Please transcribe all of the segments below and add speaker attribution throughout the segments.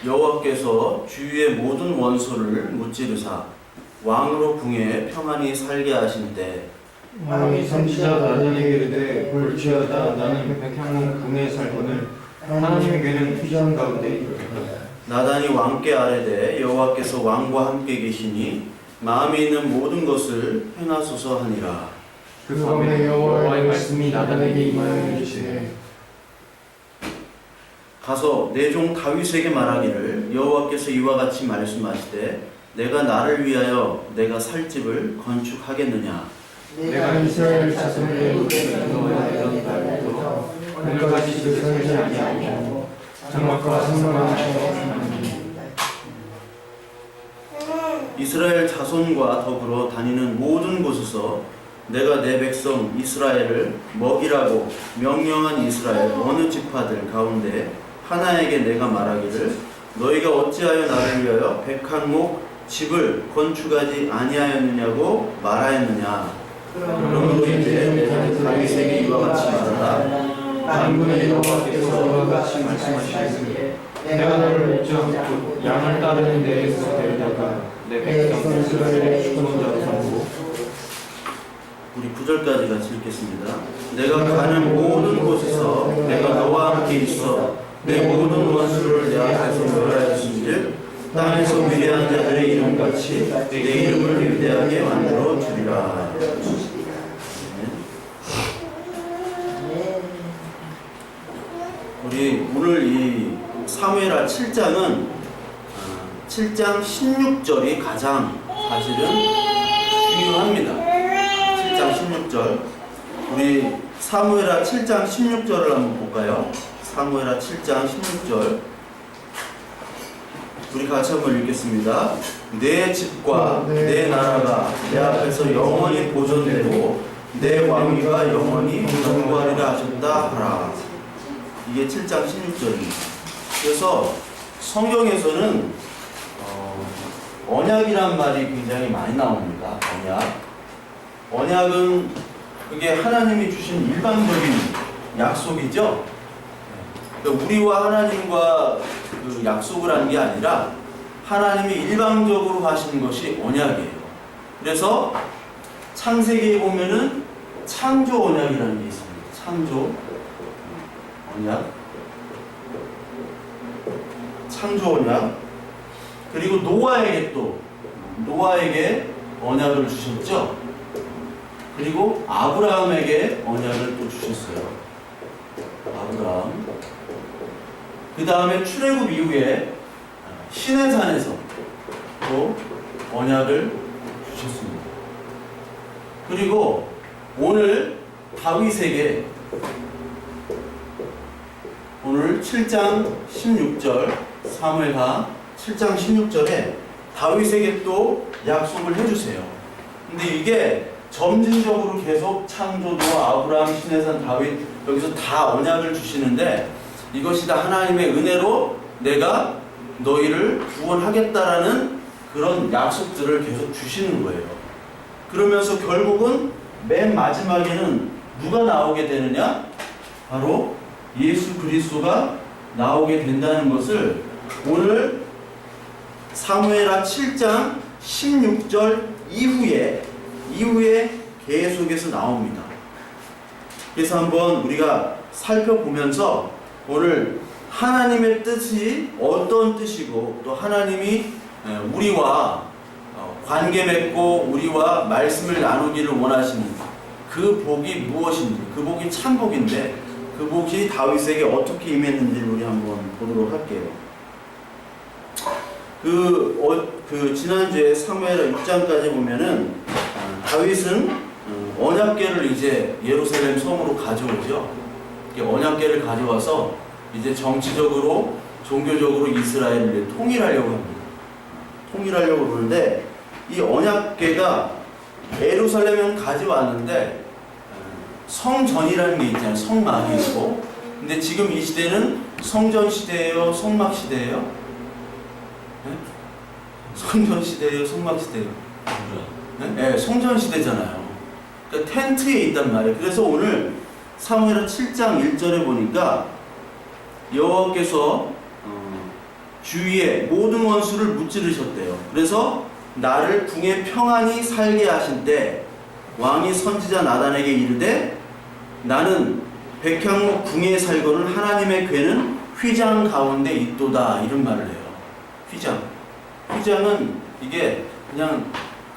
Speaker 1: 여호와께서 주위의 모든 원수를 무찌르사 왕으로 궁에 평안히 살게 하신 때
Speaker 2: 왕이 선지자 나단에게 이르되 볼지어다 나는 백향문 궁에 살거늘 하나님의 괴는 휘장 가운데 있도다.
Speaker 1: 나단이 왕께 아뢰되 여호와께서 왕과 함께 계시니 마음에 있는 모든 것을 행하소서 하니라.
Speaker 2: 그 밤에 여호와의 말씀이 나단에게 임하여 이르시되
Speaker 1: 가서 내 종 다윗에게 말하기를 여호와께서 이와 같이 말씀하시되 내가 나를 위하여 내가 살 집을 건축하겠느냐.
Speaker 2: 내가 이스라엘 자손을 애굽에서 인도하였던 날부터 오늘까지 들서지 아니하고 장막과 성막을
Speaker 1: 이스라엘 자손과 더불어 다니는 모든 곳에서 내가 내 백성 이스라엘을 먹이라고 명령한 이스라엘 어느 지파들 가운데 하나에게 내가 말하기를 너희가 어찌하여 나를 위하여 백한목 집을 건축하지 아니하였느냐고 말하였느냐. 그러므로 이제 내가 다윗에게 이와 같이 말하라.
Speaker 2: 만군의 여호와께서 이와 같이 말씀하시기를 내가 너를 목적 양을 따르는 데에서 데려다가 내 백성 이스라엘의 주권자로 삼고
Speaker 1: 우리 9절까지 같이 읽겠습니다. 내가 가는 모든 곳에서 내가 너와 함께 있어 내 모든 원수를 내 앞에서 멸하였은즉 땅에서 위대한 자들의 이름같이 내 이름을 위대하게 만들어 주리라. 우리 오늘 이 사무엘하 7장은 7장 16절이 가장 사실은 중요합니다. 7장 16절. 우리 사무엘하 7장 16절을 한번 볼까요? 사무엘하 7장 16절. 우리 같이 한번 읽겠습니다. 내 집과 내 나라가 내 앞에서 영원히 보존되고 내 왕위가 영원히 영구하리라 하셨다 하라. 이게 7장 16절입니다. 그래서 성경에서는 언약이란 말이 굉장히 많이 나옵니다. 언약은 그게 하나님이 주신 일반적인 약속이죠. 그러니까 우리와 하나님과 그 약속을 한 게 아니라 하나님이 일방적으로 하신 것이 언약이에요. 그래서 창세기에 보면은 창조 언약이라는 게 있습니다. 창조 언약, 창조 언약. 그리고 노아에게 언약을 주셨죠. 그리고 아브라함에게 언약을 또 주셨어요. 아브라함. 그 다음에 출애굽 이후에 시내산에서 또 언약을 주셨습니다. 그리고 오늘 다윗에게 오늘 7장 16절 사무엘하 7장 16절에 다윗에게 또 약속을 해주세요. 근데 이게 점진적으로 계속 창조도 아브라함 시내산 다윗 여기서 다 언약을 주시는데 이것이 다 하나님의 은혜로 내가 너희를 구원하겠다라는 그런 약속들을 계속 주시는 거예요. 그러면서 결국은 맨 마지막에는 누가 나오게 되느냐? 바로 예수 그리스도가 나오게 된다는 것을 오늘 사무엘하 7장 16절 이후에 계속해서 나옵니다. 그래서 한번 우리가 살펴보면서 오늘 하나님의 뜻이 어떤 뜻이고 또 하나님이 우리와 관계 맺고 우리와 말씀을 나누기를 원하시는 그 복이 무엇인지, 그 복이 참 복인데 그 복이 다윗에게 어떻게 임했는지를 우리 한번 보도록 할게요. 지난주에 사무엘하 6장까지 보면은 다윗은 언약궤를 이제 예루살렘 성으로 가져오죠. 언약궤를 가져와서 이제 정치적으로 종교적으로 이스라엘을 통일하려고 합니다. 통일하려고 그러는데 이 언약궤가 예루살렘에 가져왔는데 성전이라는 게 있잖아요. 성막이 있고. 근데 지금 이 시대는 성전 시대예요? 성막 시대예요? 네? 성전 시대예요? 성막 시대예요? 네, 성전 시대잖아요. 그러니까 텐트에 있단 말이에요. 그래서 오늘 사무엘하 7장 1절에 보니까 여호와께서 주위에 모든 원수를 무찌르셨대요. 그래서 나를 궁에 평안히 살게 하신 때 왕이 선지자 나단에게 이르되 나는 백향목 궁에 살고는 하나님의 궤는 휘장 가운데 있도다, 이런 말을 해요. 휘장은 이게 그냥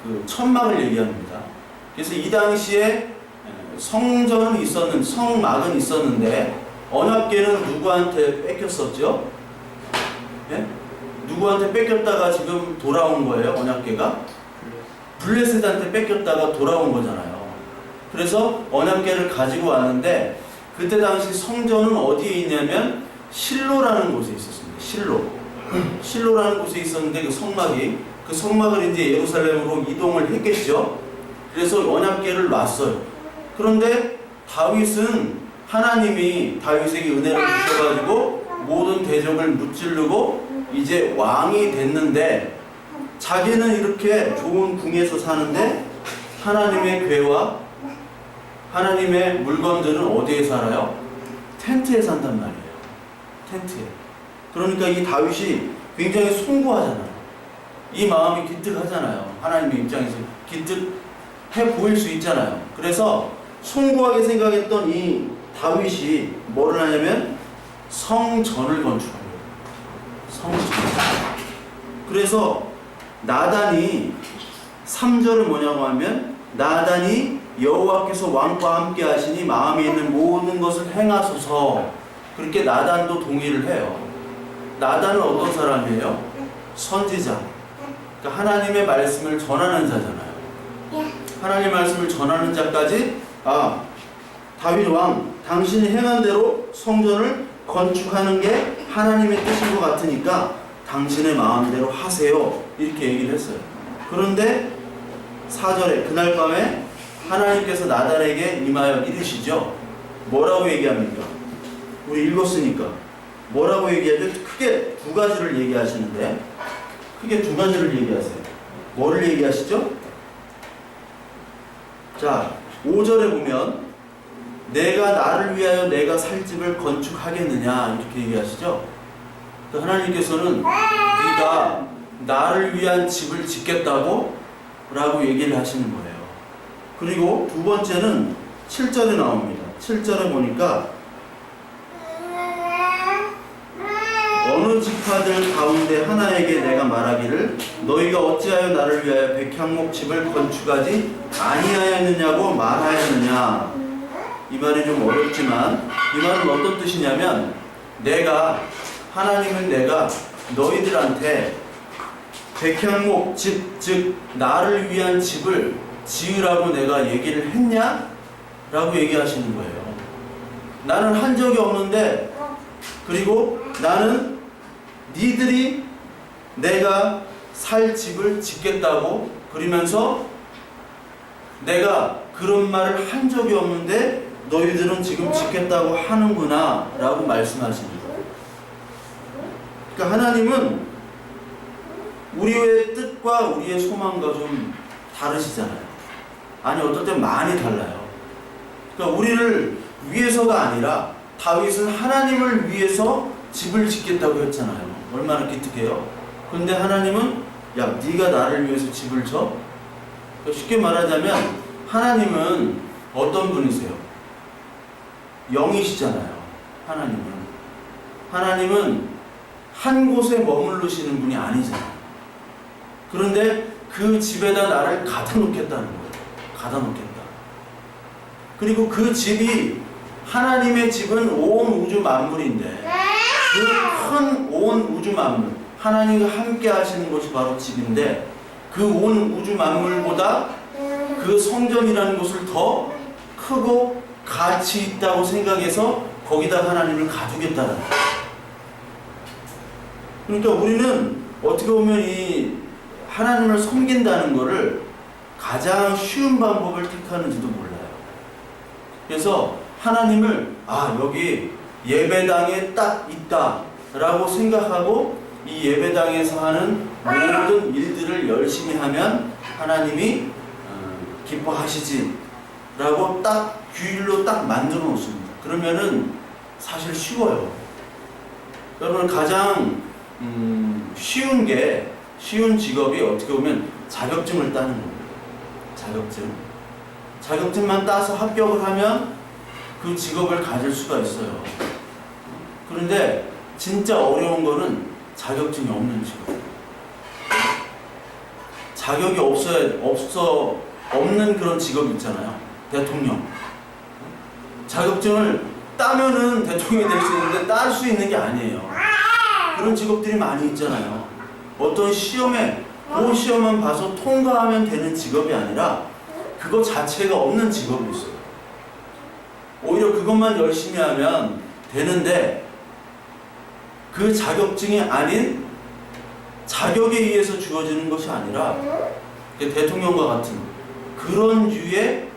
Speaker 1: 그 천막을 얘기합니다. 그래서 이 당시에 성전은 성막은 있었는데 언약궤는 누구한테 뺏겼었죠? 예? 누구한테 뺏겼다가 지금 돌아온 거예요, 언약궤가? 블레셋한테 뺏겼다가 돌아온 거잖아요. 그래서 언약궤를 가지고 왔는데 그때 당시 성전은 어디에 있냐면 실로라는 곳에 있었습니다. 실로라는 곳에 있었는데 그 성막을 이제 예루살렘으로 이동을 했겠죠. 그래서 언약궤를 놨어요. 그런데 다윗은 하나님이 다윗에게 은혜를 주셔가지고 모든 대적을 무찌르고 이제 왕이 됐는데 자기는 이렇게 좋은 궁에서 사는데 하나님의 궤와 하나님의 물건들은 어디에 살아요? 텐트에 산단 말이에요. 텐트에. 그러니까 이 다윗이 굉장히 송구하잖아요. 이 마음이 기특하잖아요. 하나님의 입장에서 기특해 보일 수 있잖아요. 그래서 송구하게 생각했던 이 다윗이 뭐를 하냐면 성전을 건축합니다. 성전. 그래서 나단이 3절은 뭐냐고 하면 나단이 여호와께서 왕과 함께 하시니 마음에 있는 모든 것을 행하소서, 그렇게 나단도 동의를 해요. 나단은 어떤 사람이에요? 선지자. 그러니까 하나님의 말씀을 전하는 자잖아요. 하나님의 말씀을 전하는 자까지 다윗 왕, 당신이 행한 대로 성전을 건축하는 게 하나님의 뜻인 것 같으니까 당신의 마음대로 하세요, 이렇게 얘기를 했어요. 그런데 4절에 그날 밤에 하나님께서 나단에게 임하여 이르시죠. 뭐라고 얘기합니까? 우리 읽었으니까 뭐라고 얘기하죠? 크게 두 가지를 얘기하시는데, 크게 두 가지를 얘기하세요. 뭐를 얘기하시죠? 자, 5절에 보면 내가 나를 위하여 내가 살 집을 건축하겠느냐, 이렇게 얘기하시죠. 하나님께서는 네가 나를 위한 집을 짓겠다고 라고 얘기를 하시는 거예요. 그리고 두 번째는 7절에 나옵니다. 7절에 보니까 어느 지파들 가운데 하나에게 내가 말하기를 너희가 어찌하여 나를 위하여 백향목 집을 건축하지 아니하였느냐고 말하였느냐. 이 말이 좀 어렵지만 이 말은 어떤 뜻이냐면 하나님은 내가 너희들한테 백향목 집, 즉 나를 위한 집을 지으라고 내가 얘기를 했냐? 라고 얘기하시는 거예요. 나는 한 적이 없는데, 그리고 나는 니들이 내가 살 집을 짓겠다고 그러면서 내가 그런 말을 한 적이 없는데 너희들은 지금 짓겠다고 하는구나 라고 말씀하시는 거예요. 그러니까 하나님은 우리의 뜻과 우리의 소망과 좀 다르시잖아요. 아니, 어떨 땐 많이 달라요. 그러니까 우리를 위해서가 아니라 다윗은 하나님을 위해서 집을 짓겠다고 했잖아요. 얼마나 기특해요. 근데 하나님은 야, 네가 나를 위해서 집을 져? 그러니까 쉽게 말하자면 하나님은 어떤 분이세요? 영이시잖아요. 하나님은 한 곳에 머무르시는 분이 아니잖아요. 그런데 그 집에다 나를 가다 놓겠다는 거예요. 가다 놓겠다. 그리고 그 집이, 하나님의 집은 온 우주 만물인데 그 큰 온 우주 만물, 하나님과 함께 하시는 곳이 바로 집인데 그 온 우주 만물보다 그 성전이라는 곳을 더 크고 가치 있다고 생각해서 거기다 하나님을 가두겠다는 거예요. 그러니까 우리는 어떻게 보면 이 하나님을 섬긴다는 것을 가장 쉬운 방법을 택하는지도 몰라요. 그래서 하나님을 여기 예배당에 딱 있다 라고 생각하고 이 예배당에서 하는 모든 일들을 열심히 하면 하나님이 기뻐하시지 라고 딱 규율로 딱 만들어 놓습니다. 그러면은 사실 쉬워요. 여러분, 가장 쉬운 직업이 어떻게 보면 자격증을 따는 겁니다. 자격증만 따서 합격을 하면 그 직업을 가질 수가 있어요. 그런데 진짜 어려운 거는 자격증이 없는 직업. 자격이 없는 그런 직업 있잖아요. 대통령. 자격증을 따면은 대통령이 될 수 있는데 딸 수 있는 게 아니에요. 그런 직업들이 많이 있잖아요. 어떤 시험에 그 시험만 봐서 통과하면 되는 직업이 아니라 그거 자체가 없는 직업이 있어요. 오히려 그것만 열심히 하면 되는데 그 자격증이 아닌 자격에 의해서 주어지는 것이 아니라 대통령과 같은 그런 류의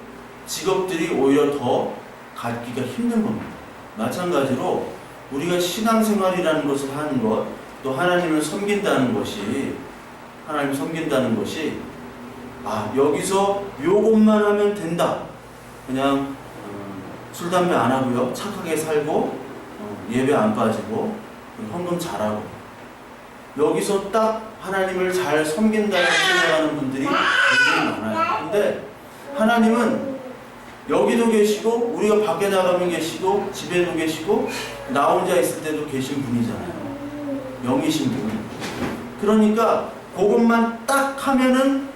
Speaker 1: 직업들이 오히려 더 갖기가 힘든 겁니다. 마찬가지로 우리가 신앙생활이라는 것을 하는 것, 또 하나님을 섬긴다는 것이 여기서 요것만 하면 된다. 그냥 술, 담배 안 하고요. 착하게 살고 예배 안 빠지고 헌금 잘하고 여기서 딱 하나님을 잘 섬긴다고 생각하는 분들이 굉장히 많아요. 근데 하나님은 여기도 계시고 우리가 밖에 나가면 계시고 집에도 계시고 나 혼자 있을 때도 계신 분이잖아요. 영이신 분. 그러니까 그것만 딱 하면은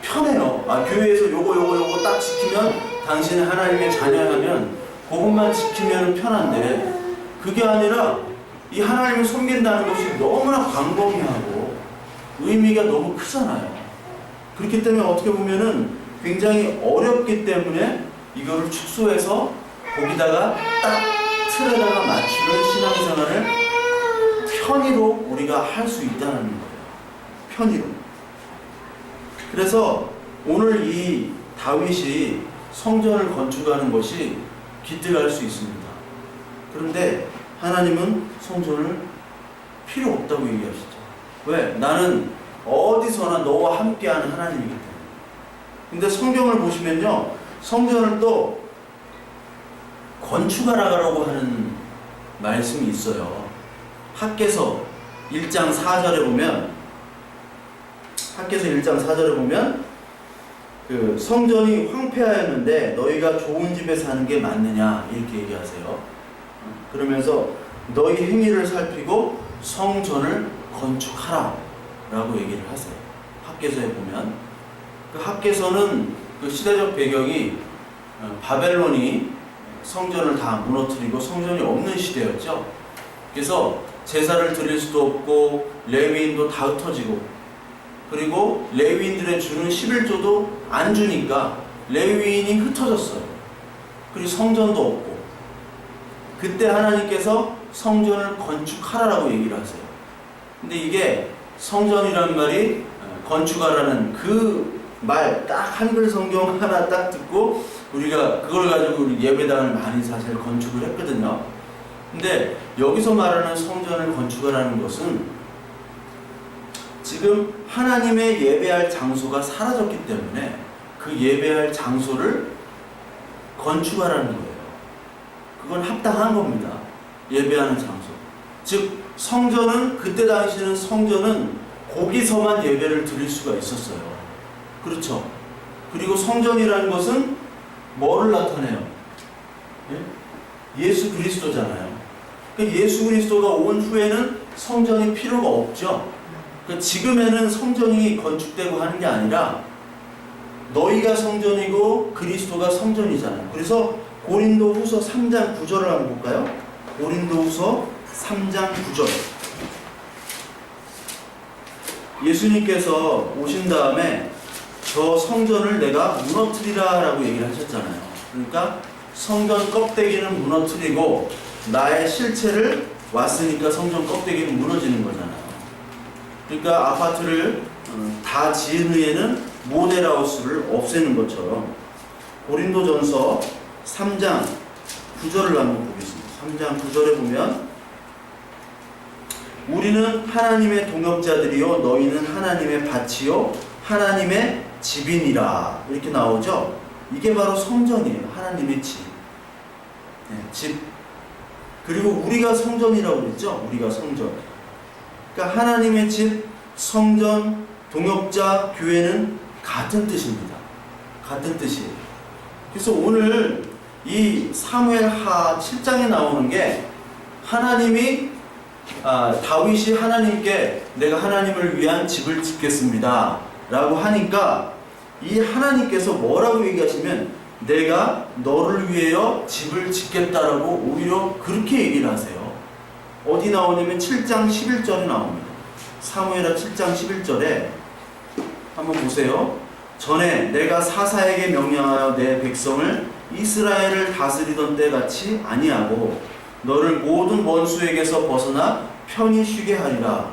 Speaker 1: 편해요. 교회에서 요거 딱 지키면 당신은 하나님의 자녀라면 그것만 지키면 편한데 그게 아니라 이 하나님을 섬긴다는 것이 너무나 광범위하고 의미가 너무 크잖아요. 그렇기 때문에 어떻게 보면은 굉장히 어렵기 때문에 이거를 축소해서 거기다가 딱 틀에다가 맞추는 신앙생활을 편의로 우리가 할 수 있다는 거예요. 편의로. 그래서 오늘 이 다윗이 성전을 건축하는 것이 기특할 수 있습니다. 그런데 하나님은 성전을 필요 없다고 얘기하시죠. 왜? 나는 어디서나 너와 함께하는 하나님이기 때문에. 근데 성경을 보시면요, 성전을 또 건축하라고 하는 말씀이 있어요. 학개서 1장 4절에 보면 그 성전이 황폐하였는데 너희가 좋은 집에 사는 게 맞느냐 이렇게 얘기하세요. 그러면서 너희 행위를 살피고 성전을 건축하라 라고 얘기를 하세요. 학개서에 보면 그 학개서는 그 시대적 배경이 바벨론이 성전을 다 무너뜨리고 성전이 없는 시대였죠. 그래서 제사를 드릴 수도 없고 레위인도 다 흩어지고 그리고 레위인들의 주는 11조도 안 주니까 레위인이 흩어졌어요. 그리고 성전도 없고 그때 하나님께서 성전을 건축하라라고 얘기를 하세요. 근데 이게 성전이란 말이 건축하라는 그 말 딱 한글 성경 하나 딱 듣고 우리가 그걸 가지고 우리 예배당을 많이 사실 건축을 했거든요. 근데 여기서 말하는 성전을 건축하라는 것은 지금 하나님의 예배할 장소가 사라졌기 때문에 그 예배할 장소를 건축하라는 거예요. 그건 합당한 겁니다. 예배하는 장소. 즉 성전은 그때 당시에는 성전은 거기서만 예배를 드릴 수가 있었어요. 그렇죠. 그리고 성전이라는 것은 뭐를 나타내요? 예수 그리스도잖아요. 그러니까 예수 그리스도가 온 후에는 성전이 필요가 없죠. 그러니까 지금에는 성전이 건축되고 하는 게 아니라 너희가 성전이고 그리스도가 성전이잖아요. 그래서 고린도후서 3장 9절을 한번 볼까요? 고린도후서 3장 9절. 예수님께서 오신 다음에 저 성전을 내가 무너뜨리라 라고 얘기를 하셨잖아요. 그러니까 성전 껍데기는 무너뜨리고 나의 실체를 왔으니까 성전 껍데기는 무너지는 거잖아요. 그러니까 아파트를 다 지은 후에는 모델하우스를 없애는 것처럼 고린도전서 3장 9절을 한번 보겠습니다. 3장 9절에 보면 우리는 하나님의 동역자들이요 너희는 하나님의 밭이요 하나님의 집이니라 이렇게 나오죠. 이게 바로 성전이에요. 하나님의 집. 네, 집. 그리고 우리가 성전이라고 그랬죠. 우리가 성전. 그러니까 하나님의 집, 성전, 동역자, 교회는 같은 뜻입니다. 같은 뜻이에요. 그래서 오늘 이 사무엘하 7장에 나오는 게 하나님이 다윗이 하나님께 내가 하나님을 위한 집을 짓겠습니다 라고 하니까 이 하나님께서 뭐라고 얘기하시면 내가 너를 위하여 집을 짓겠다라고 오히려 그렇게 얘기를 하세요. 어디 나오냐면 7장 11절에 나옵니다. 사무엘하 7장 11절에 한번 보세요. 전에 내가 사사에게 명령하여 내 백성을 이스라엘을 다스리던 때같이 아니하고 너를 모든 원수에게서 벗어나 편히 쉬게 하리라.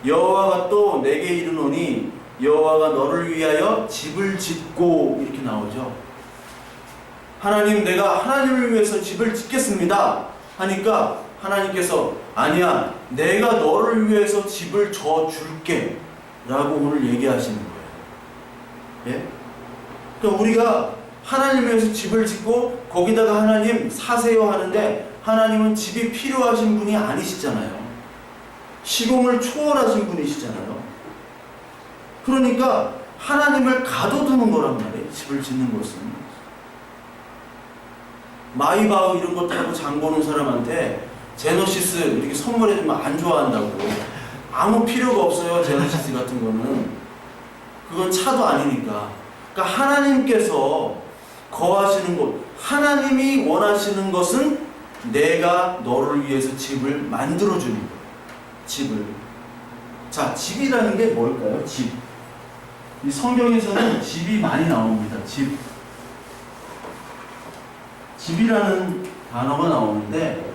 Speaker 1: 여호와가 또 내게 이르노니 여호와가 너를 위하여 집을 짓고 이렇게 나오죠. 하나님 내가 하나님을 위해서 집을 짓겠습니다 하니까 하나님께서 아니야 내가 너를 위해서 집을 져 줄게 라고 오늘 얘기하시는 거예요. 예? 그러니까 우리가 하나님을 위해서 집을 짓고 거기다가 하나님 사세요 하는데 하나님은 집이 필요하신 분이 아니시잖아요. 시공을 초월하신 분이시잖아요. 그러니까 하나님을 가둬두는 거란 말이에요. 집을 짓는 것은. 마이바흐 이런 거 타고 장 보는 사람한테 제너시스 이렇게 선물해주면 안 좋아한다고. 아무 필요가 없어요. 제너시스 같은 거는. 그건 차도 아니니까. 그러니까 하나님께서 거하시는 곳, 하나님이 원하시는 것은 내가 너를 위해서 집을 만들어주는 거예요. 집을. 자, 집이라는 게 뭘까요? 집. 이 성경에서는 집이 많이 나옵니다. 집. 집이라는 단어가 나오는데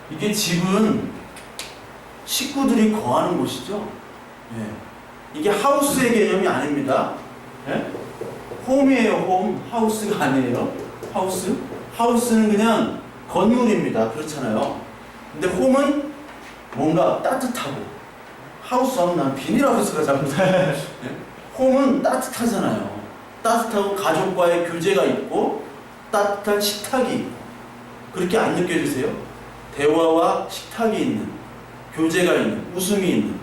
Speaker 1: 이게 집은 식구들이 거하는 곳이죠. 예. 이게 하우스의 개념이 아닙니다. 예? 홈이에요. 홈. 하우스가 아니에요. 하우스. 하우스는 그냥 건물입니다. 그렇잖아요. 근데 홈은 뭔가 따뜻하고 하우스 하면 난 비닐하우스가 자꾸 예? 홈은 따뜻하잖아요. 따뜻하고 가족과의 교제가 있고 따뜻한 식탁이 있고 그렇게 안 느껴지세요? 대화와 식탁이 있는 교제가 있는 웃음이 있는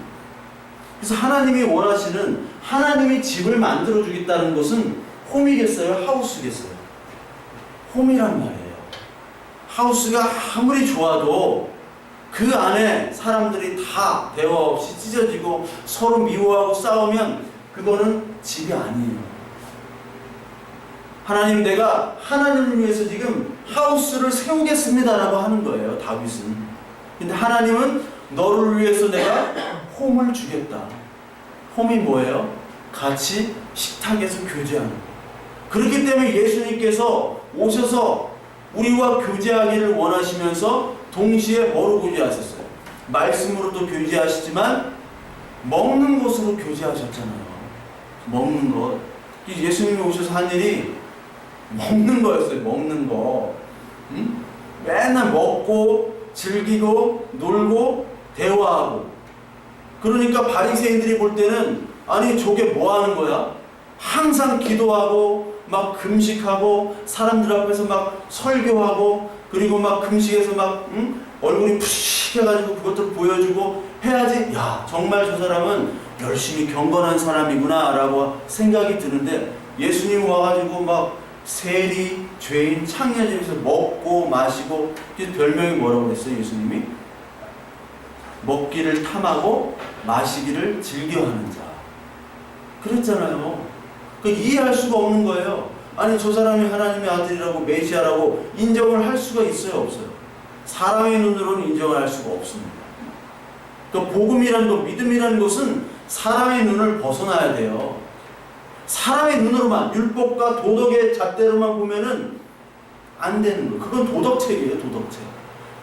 Speaker 1: 그래서 하나님이 원하시는 하나님이 집을 만들어 주겠다는 것은 홈이겠어요? 하우스겠어요? 홈이란 말이에요. 하우스가 아무리 좋아도 그 안에 사람들이 다 대화 없이 찢어지고 서로 미워하고 싸우면 그거는 집이 아니에요. 하나님 내가 하나님을 위해서 지금 하우스를 세우겠습니다라고 하는 거예요. 다윗은. 근데 하나님은 너를 위해서 내가 홈을 주겠다. 홈이 뭐예요? 같이 식탁에서 교제하는 거. 그렇기 때문에 예수님께서 오셔서 우리와 교제하기를 원하시면서 동시에 뭐로 교제하셨어요? 말씀으로도 교제하시지만 먹는 것으로 교제하셨잖아요. 먹는 것. 예수님이 오셔서 한 일이 먹는 거였어요. 먹는 거. 응? 맨날 먹고 즐기고 놀고 대화하고. 그러니까 바리새인들이 볼 때는 아니 저게 뭐 하는 거야? 항상 기도하고 막 금식하고 사람들 앞에서 막 설교하고 그리고 막 금식해서 막 얼굴이 푸식해가지고 그것들 보여주고 해야지 야 정말 저 사람은 열심히 경건한 사람이구나 라고 생각이 드는데 예수님 와가지고 막 세리, 죄인, 창녀집에서 먹고 마시고 별명이 뭐라고 그랬어요 예수님이? 먹기를 탐하고 마시기를 즐겨하는 자 그랬잖아요. 그 이해할 수가 없는 거예요. 아니 저 사람이 하나님의 아들이라고 메시아라고 인정을 할 수가 있어요 없어요? 사람의 눈으로는 인정을 할 수가 없습니다. 그러니까 복음이라는 것, 믿음이라는 것은 사람의 눈을 벗어나야 돼요. 사람의 눈으로만 율법과 도덕의 잣대로만 보면은 안 되는 거예요. 그건 도덕책이에요. 도덕책.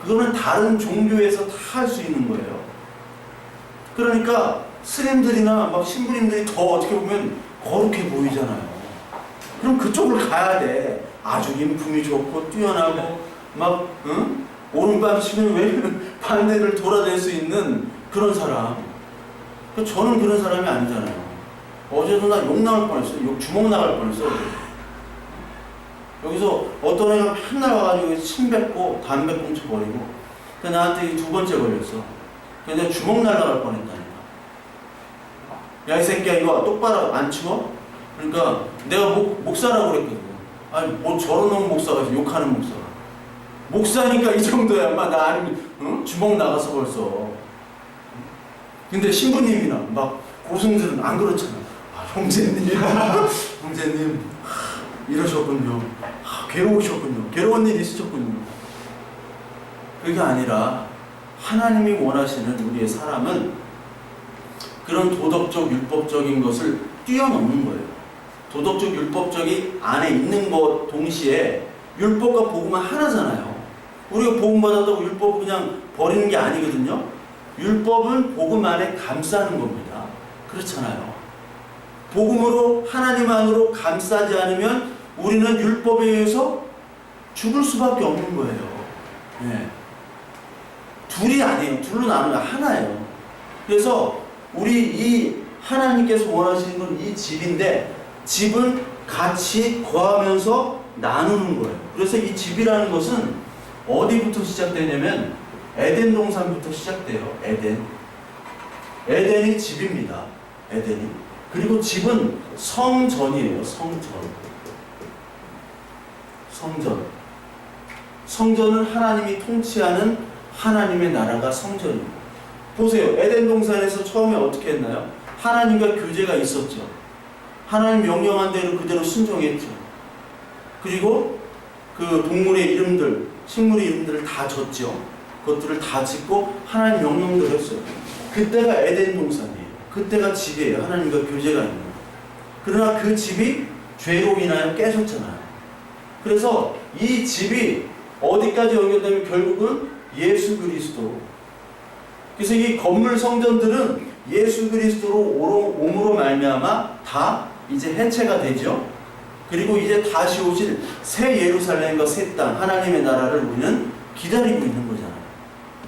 Speaker 1: 그거는 다른 종교에서 다 할 수 있는 거예요. 그러니까 스님들이나 막 신부님들이 더 어떻게 보면 거룩해 보이잖아요. 그럼 그쪽을 가야 돼. 아주 인품이 좋고 뛰어나고 막 응? 오른밤 치면 왜 반대를 돌아낼 수 있는 그런 사람. 저는 그런 사람이 아니잖아요. 어제도 나 욕 나갈 뻔했어요. 욕 주먹 나갈 뻔했어요. 여기서 어떤 애가 맨날 와가지고 침 뱉고 담배 꽁초 버리고 나한테 두 번째 걸렸어. 근데 주먹 날라갈 뻔했다니까. 야, 이 새끼야, 이거 똑바로 안 치워? 그러니까 내가 목사라고 그랬거든. 아니, 뭐 저런 놈 목사가 욕하는 목사가. 목사니까 이 정도야. 막 나 아니면 응? 주먹 나가서 벌써. 근데 신부님이나 막 고승들은 안 그렇잖아. 아, 형제님, 형제님 이러셨군요. 아, 괴로우셨군요. 괴로운 일 있으셨군요. 그게 아니라 하나님이 원하시는 우리의 사람은 그런 도덕적, 율법적인 것을 뛰어넘는 거예요. 도덕적, 율법적이 안에 있는 것 동시에 율법과 복음은 하나잖아요. 우리가 복음 받았다고 율법 그냥 버리는 게 아니거든요. 율법은 복음 안에 감싸는 겁니다. 그렇잖아요. 복음으로 하나님 안으로 감싸지 않으면 우리는 율법에 의해서 죽을 수밖에 없는 거예요. 네. 둘이 아니에요. 둘로 나누면 하나예요. 그래서 우리 이 하나님께서 원하시는 건 이 집인데 집은 같이 거하면서 나누는 거예요. 그래서 이 집이라는 것은 어디부터 시작되냐면 에덴 동산부터 시작돼요. 에덴이 집입니다. 에덴이. 그리고 집은 성전이에요. 성전은 하나님이 통치하는 하나님의 나라가 성전입니다. 보세요. 에덴 동산에서 처음에 어떻게 했나요? 하나님과 교제가 있었죠. 하나님 명령한 대로 그대로 순종했죠. 그리고 그 동물의 이름들, 식물의 이름들을 다 졌죠. 그것들을 다 짓고 하나님 명령대로 했어요. 그때가 에덴 동산이에요. 그때가 집이에요. 하나님과 교제가 있는 거예요. 그러나 그 집이 죄로 인하여 깨졌잖아요. 그래서 이 집이 어디까지 연결되면 결국은 예수 그리스도. 그래서 이 건물 성전들은 예수 그리스도로 옴으로 말미암아 다 이제 해체가 되죠. 그리고 이제 다시 오실 새 예루살렘과 새 땅, 하나님의 나라를 우리는 기다리고 있는 거잖아요.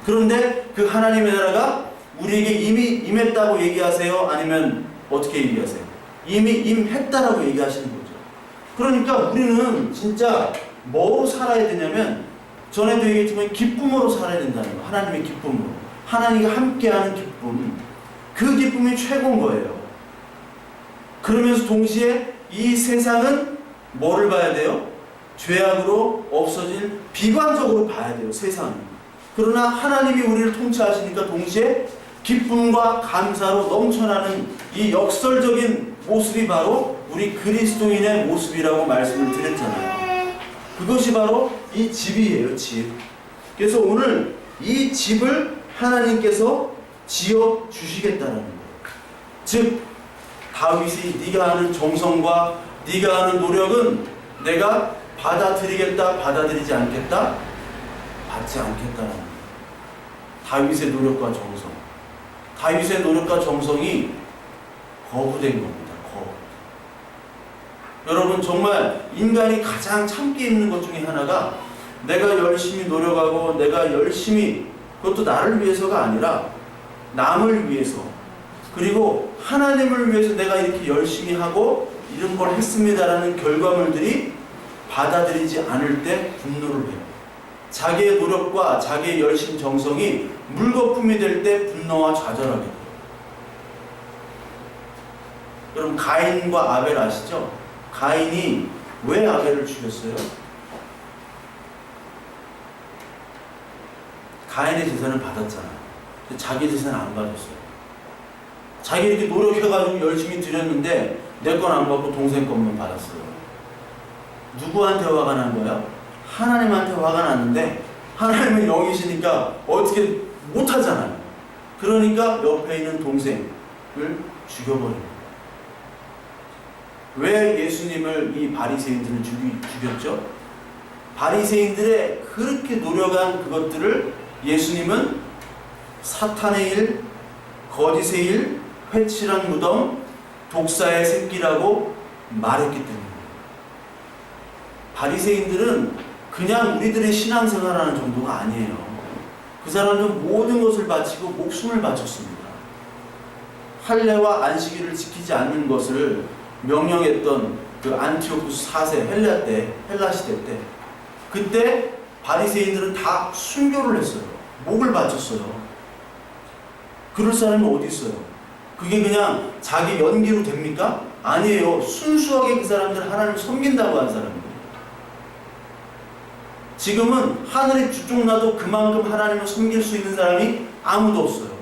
Speaker 1: 그런데 그 하나님의 나라가 우리에게 이미 임했다고 얘기하세요? 아니면 어떻게 얘기하세요? 이미 임했다라고 얘기하시는 거죠. 그러니까 우리는 진짜 뭐로 살아야 되냐면 전에도 얘기했지만 기쁨으로 살아야 된다는 거예요. 하나님의 기쁨으로. 하나님과 함께하는 기쁨. 그 기쁨이 최고인 거예요. 그러면서 동시에 이 세상은 뭐를 봐야 돼요? 죄악으로 없어질 비관적으로 봐야 돼요. 세상은. 그러나 하나님이 우리를 통치하시니까 동시에 기쁨과 감사로 넘쳐나는 이 역설적인 모습이 바로 우리 그리스도인의 모습이라고 말씀을 드렸잖아요. 그것이 바로 이 집이에요. 집. 그래서 오늘 이 집을 하나님께서 지어 주시겠다는 거예요. 즉 다윗이 네가 하는 정성과 네가 하는 노력은 내가 받아들이겠다, 받아들이지 않겠다, 받지 않겠다는 거예요. 다윗의 노력과 정성. 다윗의 노력과 정성이 거부된 겁니다. 여러분 정말 인간이 가장 참기 힘든 것 중에 하나가 내가 열심히 노력하고 내가 열심히 그것도 나를 위해서가 아니라 남을 위해서 그리고 하나님을 위해서 내가 이렇게 열심히 하고 이런 걸 했습니다라는 결과물들이 받아들이지 않을 때 분노를 해요. 자기의 노력과 자기의 열심 정성이 물거품이 될 때 분노와 좌절하게 돼요. 여러분 가인과 아벨 아시죠? 가인이 왜 아벨을 죽였어요? 가인의 재산을 받았잖아요. 자기 재산을 안 받았어요. 자기 이렇게 노력해가지고 열심히 드렸는데 내 건 안 받고 동생 것만 받았어요. 누구한테 화가 난 거야? 하나님한테 화가 났는데 하나님은 영이시니까 어떻게 못하잖아요. 그러니까 옆에 있는 동생을 죽여버린 거예요. 왜 예수님을 이 바리새인들은 죽였죠? 바리새인들의 그렇게 노력한 그것들을 예수님은 사탄의 일, 거짓의 일, 회칠한 무덤, 독사의 새끼라고 말했기 때문에 바리새인들은 그냥 우리들의 신앙생활하는 정도가 아니에요. 그 사람은 모든 것을 바치고 목숨을 바쳤습니다. 할례와 안식일을 지키지 않는 것을 명령했던 그 안티오쿠스 4세 헬라 시대 때 그때 바리새인들은 다 순교를 했어요. 목을 바쳤어요. 그럴 사람이 어디 있어요? 그게 그냥 자기 연기로 됩니까? 아니에요. 순수하게 그 사람들 하나님을 섬긴다고 한 사람들. 지금은 하늘이 주쪽나도 그만큼 하나님을 섬길 수 있는 사람이 아무도 없어요.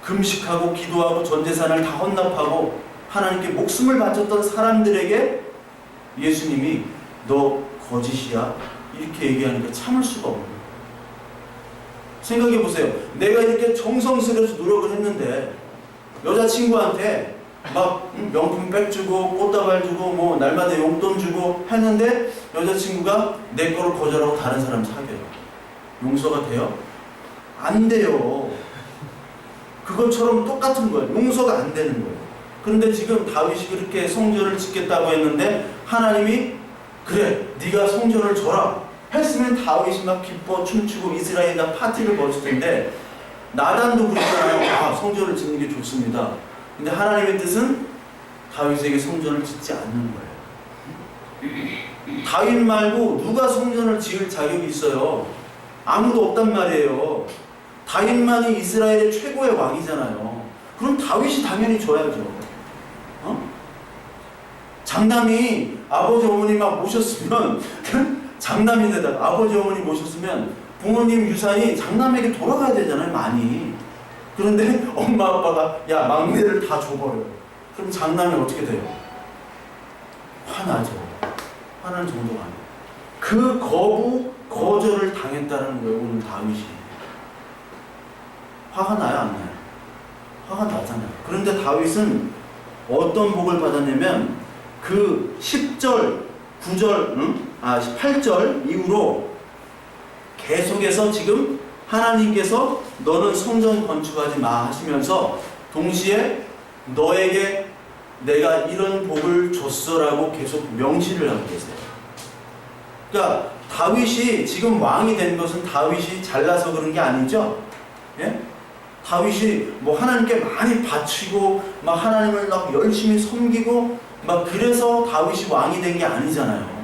Speaker 1: 금식하고 기도하고 전재산을 다 헌납하고 하나님께 목숨을 바쳤던 사람들에게 예수님이 너 거짓이야? 이렇게 얘기하니까 참을 수가 없는 거예요. 생각해 보세요. 내가 이렇게 정성스레서 노력을 했는데 여자친구한테 막 명품 백 주고 꽃다발 주고 뭐 날마다 용돈 주고 했는데 여자친구가 내 거를 거절하고 다른 사람 사귀어요. 용서가 돼요? 안 돼요. 그것처럼 똑같은 거예요. 용서가 안 되는 거예요. 그런데 지금 다윗이 그렇게 성전을 짓겠다고 했는데 하나님이 그래 네가 성전을 줘라 했으면 다윗이 막 기뻐 춤추고 이스라엘이 다 파티를 벌였을 텐데 나단도 그랬잖아요. 아, 성전을 짓는 게 좋습니다. 근데 하나님의 뜻은 다윗에게 성전을 짓지 않는 거예요. 다윗 말고 누가 성전을 지을 자격이 있어요? 아무도 없단 말이에요. 다윗만이 이스라엘의 최고의 왕이잖아요. 그럼 다윗이 당연히 줘야죠. 장남이 아버지 어머니 막 모셨으면 장남인데다가 아버지 어머니 모셨으면 부모님 유산이 장남에게 돌아가야 되잖아요. 많이. 그런데 엄마 아빠가 야 막내를 다 줘버려요. 그럼 장남이 어떻게 돼요? 화나죠. 화나는 정도가 아니에요. 그 거절을 당했다는 거예요. 오늘 다윗이. 화가 나요? 안 나요? 화가 나잖아요. 그런데 다윗은 어떤 복을 받았냐면 그 10절, 9절, 18절 이후로 계속해서 지금 하나님께서 너는 성전 건축하지 마 하시면서 동시에 너에게 내가 이런 복을 줬어라고 계속 명시를 하고 계세요. 그러니까 다윗이 지금 왕이 된 것은 다윗이 잘나서 그런 게 아니죠. 예? 다윗이 뭐 하나님께 많이 바치고 막 하나님을 막 열심히 섬기고 막 그래서 다윗이 왕이 된 게 아니잖아요.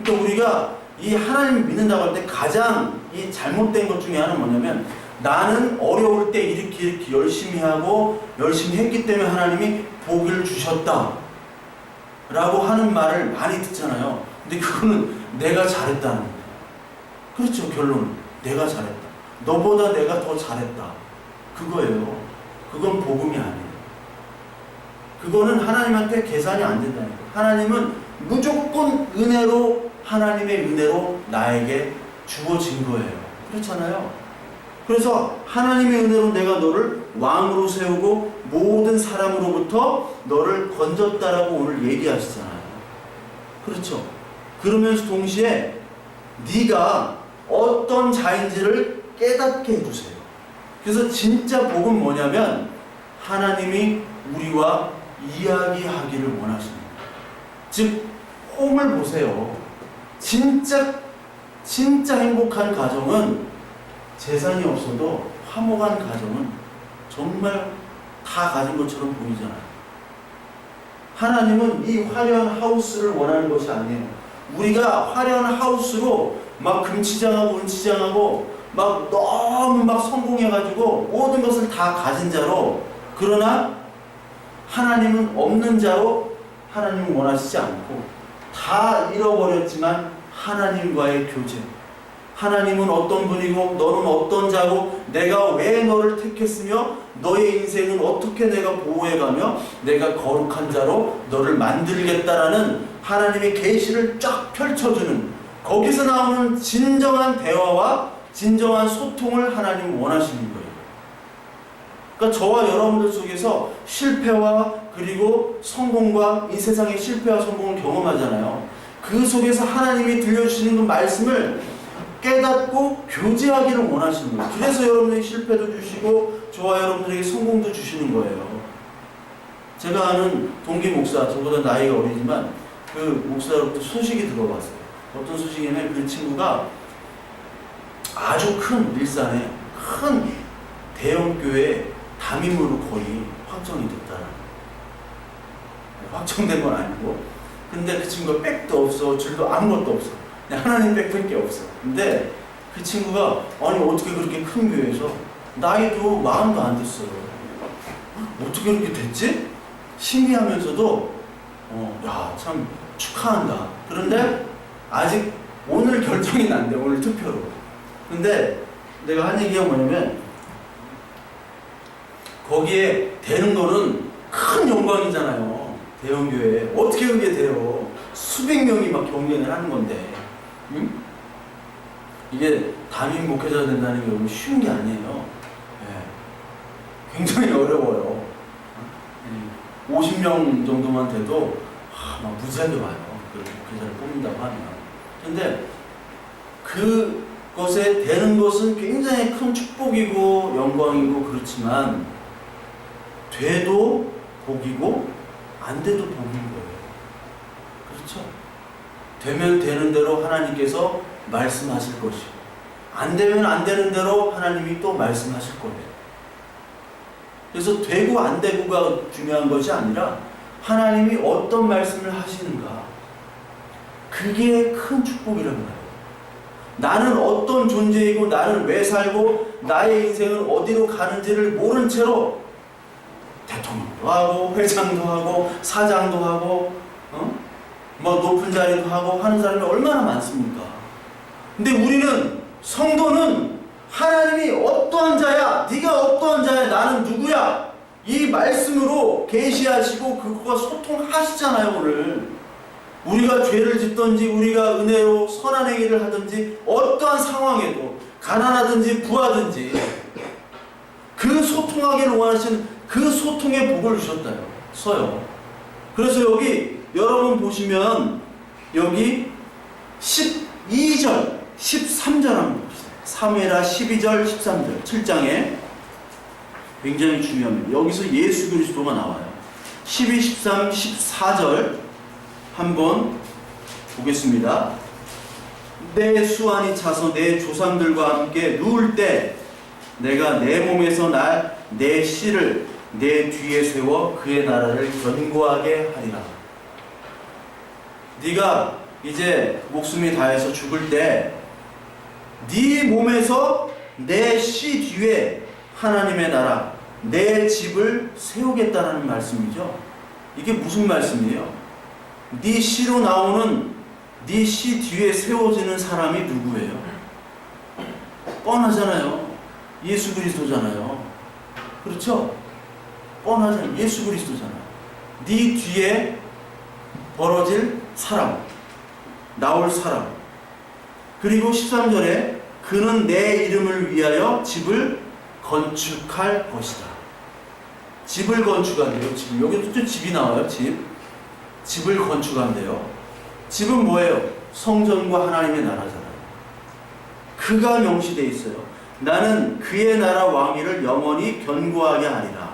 Speaker 1: 그러니까 우리가 이 하나님을 믿는다고 할 때 가장 이 잘못된 것 중에 하나는 뭐냐면 나는 어려울 때 이렇게 열심히 하고 열심히 했기 때문에 하나님이 복을 주셨다 라고 하는 말을 많이 듣잖아요. 근데 그거는 내가 잘했다는 거예요. 그렇죠. 결론은 내가 잘했다. 너보다 내가 더 잘했다. 그거예요. 그건 복음이 아니에요. 그거는 하나님한테 계산이 안 된다는 거예요. 하나님은 무조건 은혜로 하나님의 은혜로 나에게 주어진 거예요. 그렇잖아요. 그래서 하나님의 은혜로 내가 너를 왕으로 세우고 모든 사람으로부터 너를 건졌다라고 오늘 얘기하시잖아요. 그렇죠. 그러면서 동시에 네가 어떤 자인지를 깨닫게 해주세요. 그래서 진짜 복은 뭐냐면 하나님이 우리와 이야기하기를 원하십니다. 즉 홈을 보세요. 진짜 행복한 가정은 재산이 없어도 화목한 가정은 정말 다 가진 것처럼 보이잖아요. 하나님은 이 화려한 하우스를 원하는 것이 아니에요. 우리가 화려한 하우스로 막 금치장하고 은치장하고 막 너무 막 성공해가지고 모든 것을 다 가진 자로, 그러나 하나님은 없는 자로 하나님은 원하시지 않고 다 잃어버렸지만 하나님과의 교제, 하나님은 어떤 분이고 너는 어떤 자고 내가 왜 너를 택했으며 너의 인생은 어떻게 내가 보호해가며 내가 거룩한 자로 너를 만들겠다라는 하나님의 계시를 쫙 펼쳐주는, 거기서 나오는 진정한 대화와 진정한 소통을 하나님은 원하시는 거예요. 그러니까 저와 여러분들 속에서 실패와 그리고 성공과 이 세상의 실패와 성공을 경험하잖아요. 그 속에서 하나님이 들려주시는 그 말씀을 깨닫고 교제하기를 원하시는 거예요. 그래서 여러분들에게 실패도 주시고 저와 여러분들에게 성공도 주시는 거예요. 제가 아는 동기 목사, 저보다 나이가 어리지만 그 목사로부터 소식이 들어왔어요. 어떤 소식이냐면 그 친구가 아주 큰 일산에 큰 대형 교회 담임으로 거의 확정이 됐다. 확정된 건 아니고, 근데 그 친구가 백도 없어, 줄도 아무것도 없어. 그냥 하나님 백밖에 없어. 근데 그 친구가 아니 어떻게 그렇게 큰 교회에서 나이도 마음도 안 됐어요. 어떻게 이렇게 됐지? 신기하면서도 야, 참 축하한다. 그런데 아직 오늘 결정이 난대, 오늘 투표로. 근데 내가 한 얘기가 뭐냐면, 거기에 되는 거는 큰 영광이잖아요. 대형교회에. 어떻게 그게 돼요? 수백 명이 막 경쟁을 하는 건데. 응? 이게 담임 목회자 된다는 게 너무 쉬운 게 아니에요. 네. 굉장히 어려워요. 50명 정도만 돼도 막 무지하게 와요. 그 목회자를 뽑는다고 하면. 근데 그것에 되는 것은 굉장히 큰 축복이고 영광이고 그렇지만 돼도 복이고 안 돼도 복인 거예요. 그렇죠? 되면 되는 대로 하나님께서 말씀하실 것이고 안 되면 안 되는 대로 하나님이 또 말씀하실 거예요. 그래서 되고 안 되고가 중요한 것이 아니라 하나님이 어떤 말씀을 하시는가, 그게 큰 축복이란 말이에요. 나는 어떤 존재이고 나는 왜 살고 나의 인생은 어디로 가는지를 모른 채로 대통령도 하고 회장도 하고 사장도 하고 뭐 높은 자리도 하고 하는 사람이 얼마나 많습니까? 근데 우리는, 성도는 하나님이 어떠한 자야, 네가 어떠한 자야, 나는 누구야, 이 말씀으로 계시하시고 그것과 소통하시잖아요. 오늘 우리가 죄를 짓든지 우리가 은혜로 선한 행위를 하든지 어떠한 상황에도 가난하든지 부하든지 그 소통하기를 원하시는 그 소통의 복을 주셨다요. 서요. 그래서 여기 여러분 보시면 여기 12절 13절 한번 봅시다. 사무엘하 12절 13절 7장에 굉장히 중요합니다. 여기서 예수 그리스도가 나와요. 12, 13, 14절 한번 보겠습니다. 내 수완이 차서 내 조상들과 함께 누울 때 내가 내 몸에서 날 내 씨를 내 뒤에 세워 그의 나라를 견고하게 하리라. 네가 이제 목숨이 다해서 죽을 때 네 몸에서 내 씨 뒤에 하나님의 나라, 내 집을 세우겠다는 말씀이죠. 이게 무슨 말씀이에요? 네 씨로 나오는 네 씨 뒤에 세워지는 사람이 누구예요? 뻔하잖아요. 예수 그리스도잖아요. 그렇죠? 뻔하잖아요. 예수 그리스도잖아요. 네 뒤에 벌어질 사람, 나올 사람. 그리고 13절에 그는 내 이름을 위하여 집을 건축할 것이다. 집을 건축한대요. 집. 여기도 또 집이 나와요. 집을 건축한대요. 집은 뭐예요? 성전과 하나님의 나라잖아요. 그가 명시되어 있어요. 나는 그의 나라 왕위를 영원히 견고하게 하리라.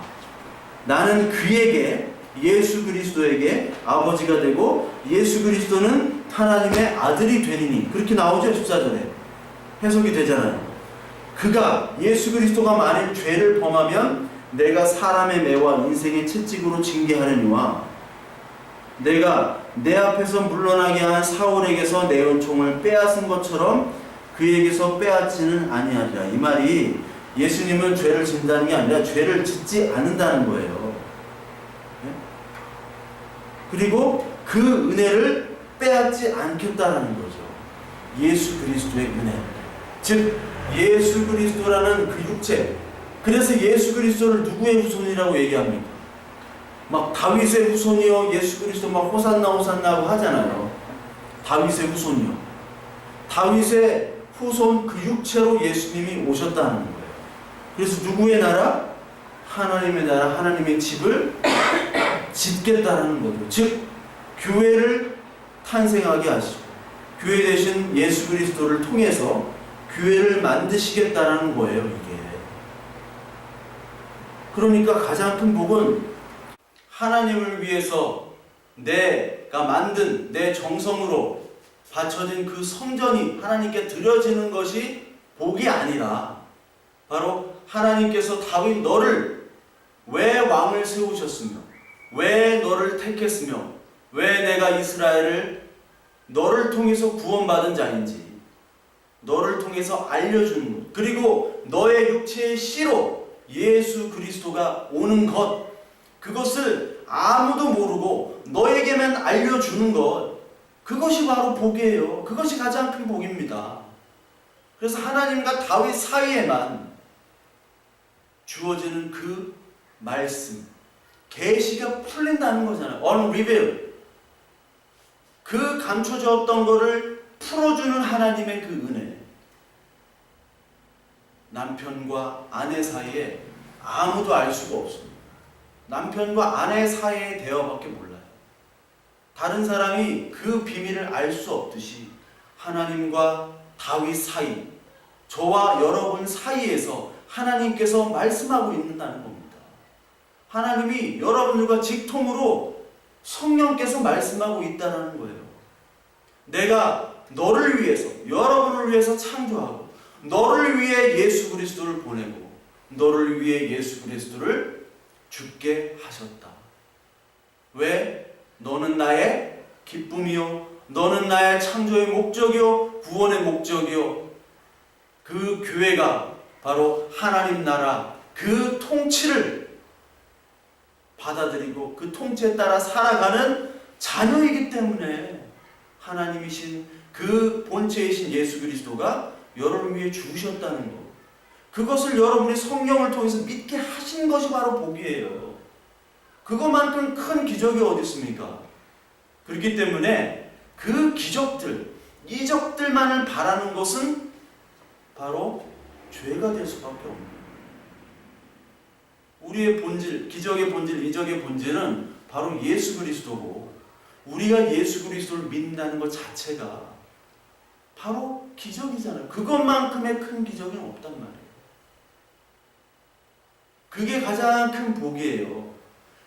Speaker 1: 나는 그에게, 예수 그리스도에게 아버지가 되고 예수 그리스도는 하나님의 아들이 되리니. 그렇게 나오죠. 14절에. 해석이 되잖아요. 그가, 예수 그리스도가 만일 죄를 범하면 내가 사람의 매와 인생의 채찍으로 징계하려니와 내가 내 앞에서 물러나게 한 사울에게서 내 은총을 빼앗은 것처럼 그에게서 빼앗지는 아니하리라. 이 말이 예수님은 죄를 짓는다는 게 아니라 죄를 짓지 않는다는 거예요. 그리고 그 은혜를 빼앗지 않겠다라는 거죠. 예수 그리스도의 은혜. 즉 예수 그리스도라는 그 육체. 그래서 예수 그리스도를 누구의 후손이라고 얘기합니까? 막 다윗의 후손이요, 예수 그리스도 막 호산나 호산나 하고 하잖아요. 다윗의 후손이요. 다윗의 후손 그 육체로 예수님이 오셨다는 거예요. 그래서 누구의 나라? 하나님의 나라, 하나님의 집을 짓겠다는 거죠. 즉 교회를 탄생하게 하시고 교회 대신 예수 그리스도를 통해서 교회를 만드시겠다는 거예요. 이게. 그러니까 가장 큰 복은 하나님을 위해서 내가 만든 내 정성으로 바쳐진 그 성전이 하나님께 드려지는 것이 복이 아니라 바로 하나님께서 다윗 너를 왜 왕을 세우셨으며 왜 너를 택했으며 왜 내가 이스라엘을 너를 통해서 구원받은 자인지 너를 통해서 알려주는 거죠. 죽음 그리고 너의 육체의 씨로 예수 그리스도가 오는 것, 그것을 아무도 모르고 너에게만 알려주는 것, 그것이 바로 복이에요. 그것이 가장 큰 복입니다. 그래서 하나님과 다윗 사이에만 주어지는 그 말씀, 계시가 풀린다는 거잖아요. unrevealed. 그 감춰졌던 거를 풀어주는 하나님의 그 은혜. 남편과 아내 사이에 아무도 알 수가 없습니다. 남편과 아내 사이의 대화밖에 몰라요. 다른 사람이 그 비밀을 알 수 없듯이 하나님과 다윗 사이, 저와 여러분 사이에서 하나님께서 말씀하고 있는다는 겁니다. 하나님이 여러분들과 직통으로 성령께서 말씀하고 있다는 거예요. 내가 너를 위해서, 여러분을 위해서 창조하고 너를 위해 예수 그리스도를 보내고 너를 위해 예수 그리스도를 죽게 하셨다. 왜? 너는 나의 기쁨이요, 너는 나의 창조의 목적이요, 구원의 목적이요. 그 교회가 바로 하나님 나라 그 통치를 받아들이고 그 통치에 따라 살아가는 자녀이기 때문에 하나님이신 그 본체이신 예수 그리스도가 여러분을 위해 죽으셨다는 것, 그것을 여러분이 성령을 통해서 믿게 하신 것이 바로 복이에요. 그것만큼 큰 기적이 어디 있습니까? 그렇기 때문에 그 기적들, 이적들만을 바라는 것은 바로 죄가 될 수밖에 없는 거예요. 우리의 본질, 기적의 본질, 이적의 본질은 바로 예수 그리스도고, 우리가 예수 그리스도를 믿는다는 것 자체가 바로 기적이잖아요. 그것만큼의 큰 기적은 없단 말이에요. 그게 가장 큰 복이에요.